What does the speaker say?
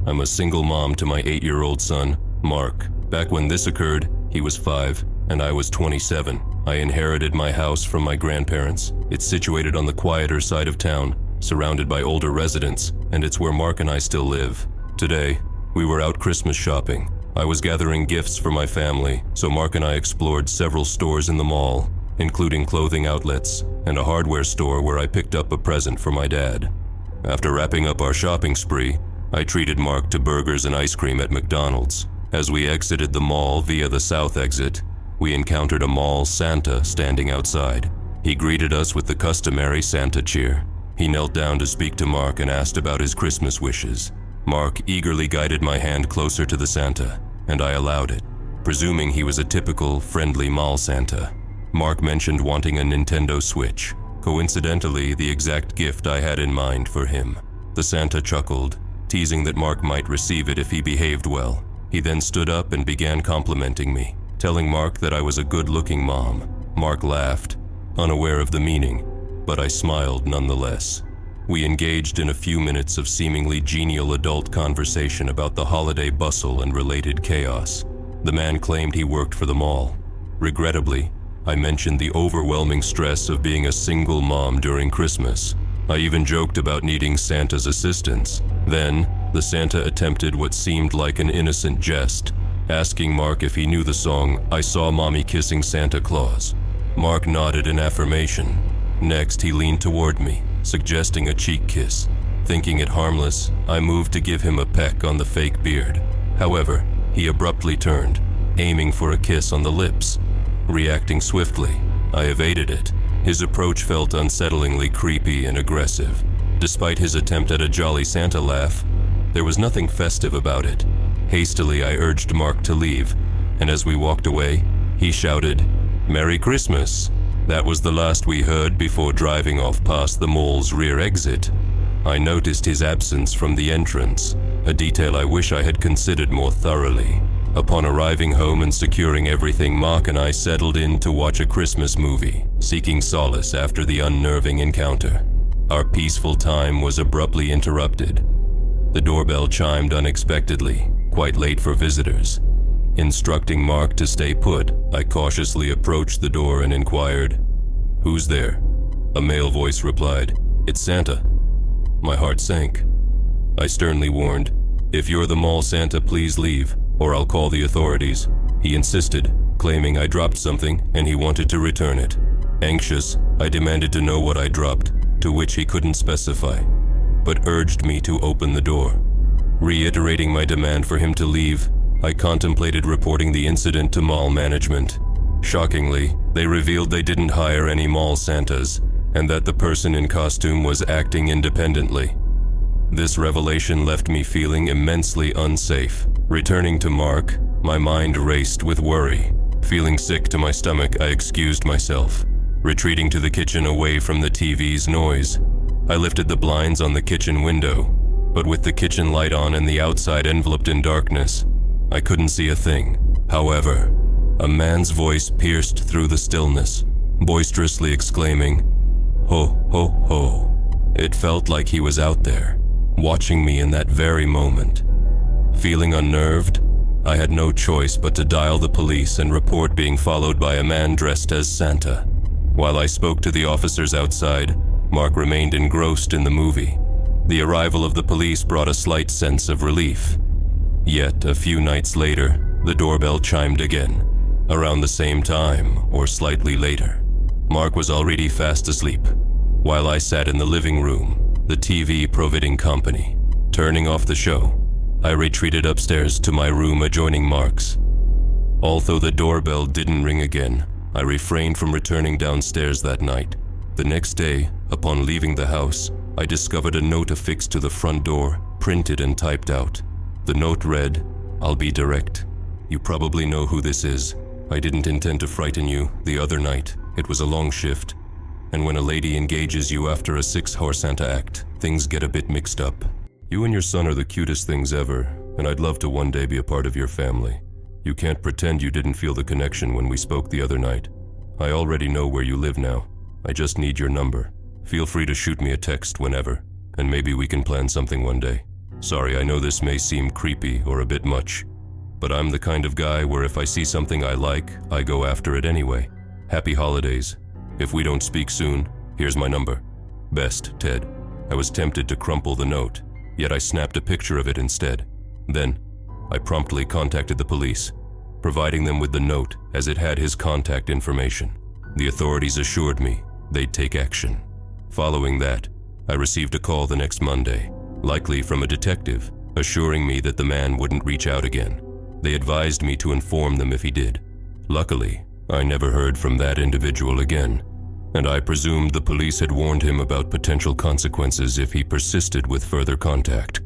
I'm a single mom to my 8-year-old son, Mark. Back when this occurred, he was 5 and I was 27. I inherited my house from my grandparents. It's situated on the quieter side of town, surrounded by older residents, and it's where Mark and I still live. Today, we were out Christmas shopping. I was gathering gifts for my family, so Mark and I explored several stores in the mall, including clothing outlets and a hardware store where I picked up a present for my dad. After wrapping up our shopping spree, I treated Mark to burgers and ice cream at McDonald's. As we exited the mall via the south exit, we encountered a mall Santa standing outside. He greeted us with the customary Santa cheer. He knelt down to speak to Mark and asked about his Christmas wishes. Mark eagerly guided my hand closer to the Santa, and I allowed it, presuming he was a typical, friendly mall Santa. Mark mentioned wanting a Nintendo Switch, coincidentally the exact gift I had in mind for him. The Santa chuckled, teasing that Mark might receive it if he behaved well. He then stood up and began complimenting me, telling Mark that I was a good-looking mom. Mark laughed, unaware of the meaning, but I smiled nonetheless. We engaged in a few minutes of seemingly genial adult conversation about the holiday bustle and related chaos. The man claimed he worked for the mall. Regrettably, I mentioned the overwhelming stress of being a single mom during Christmas. I even joked about needing Santa's assistance. Then, the Santa attempted what seemed like an innocent jest, asking Mark if he knew the song, "I Saw Mommy Kissing Santa Claus." Mark nodded in affirmation. Next, he leaned toward me, suggesting a cheek kiss. Thinking it harmless, I moved to give him a peck on the fake beard. However, he abruptly turned, aiming for a kiss on the lips. Reacting swiftly, I evaded it. His approach felt unsettlingly creepy and aggressive. Despite his attempt at a jolly Santa laugh, there was nothing festive about it. Hastily, I urged Mark to leave, and as we walked away, he shouted, "Merry Christmas." That was the last we heard before driving off past the mall's rear exit. I noticed his absence from the entrance, a detail I wish I had considered more thoroughly. Upon arriving home and securing everything, Mark and I settled in to watch a Christmas movie, seeking solace after the unnerving encounter. Our peaceful time was abruptly interrupted. The doorbell chimed unexpectedly, quite late for visitors. Instructing Mark to stay put, I cautiously approached the door and inquired, "Who's there?" A male voice replied, "It's Santa." My heart sank. I sternly warned, "If you're the mall Santa, please leave, or I'll call the authorities." He insisted, claiming I dropped something and he wanted to return it. Anxious, I demanded to know what I dropped, to which he couldn't specify, but urged me to open the door. Reiterating my demand for him to leave, I contemplated reporting the incident to mall management. Shockingly, they revealed they didn't hire any mall Santas, and that the person in costume was acting independently. This revelation left me feeling immensely unsafe. Returning to Mark, my mind raced with worry. Feeling sick to my stomach, I excused myself, retreating to the kitchen away from the TV's noise. I lifted the blinds on the kitchen window, but with the kitchen light on and the outside enveloped in darkness, I couldn't see a thing. However, a man's voice pierced through the stillness, boisterously exclaiming, "Ho, ho, ho." It felt like he was out there, watching me in that very moment. Feeling unnerved, I had no choice but to dial the police and report being followed by a man dressed as Santa. While I spoke to the officers outside, Mark remained engrossed in the movie. The arrival of the police brought a slight sense of relief. Yet, a few nights later, the doorbell chimed again, around the same time or slightly later. Mark was already fast asleep, while I sat in the living room, the TV providing company. Turning off the show, I retreated upstairs to my room adjoining Mark's. Although the doorbell didn't ring again, I refrained from returning downstairs that night. The next day, upon leaving the house, I discovered a note affixed to the front door, printed and typed out. The note read, "I'll be direct. You probably know who this is. I didn't intend to frighten you the other night. It was a long shift. And when a lady engages you after a 6-hour Santa act, things get a bit mixed up. You and your son are the cutest things ever, and I'd love to one day be a part of your family. You can't pretend you didn't feel the connection when we spoke the other night. I already know where you live now. I just need your number. Feel free to shoot me a text whenever, and maybe we can plan something one day. Sorry, I know this may seem creepy or a bit much, but I'm the kind of guy where if I see something I like, I go after it anyway. Happy holidays. If we don't speak soon, here's my number. Best, Ted. I was tempted to crumple the note, yet I snapped a picture of it instead. Then, I promptly contacted the police, providing them with the note as it had his contact information. The authorities assured me they'd take action. Following that, I received a call the next Monday, likely from a detective, assuring me that the man wouldn't reach out again. They advised me to inform them if he did. Luckily, I never heard from that individual again, and I presumed the police had warned him about potential consequences if he persisted with further contact.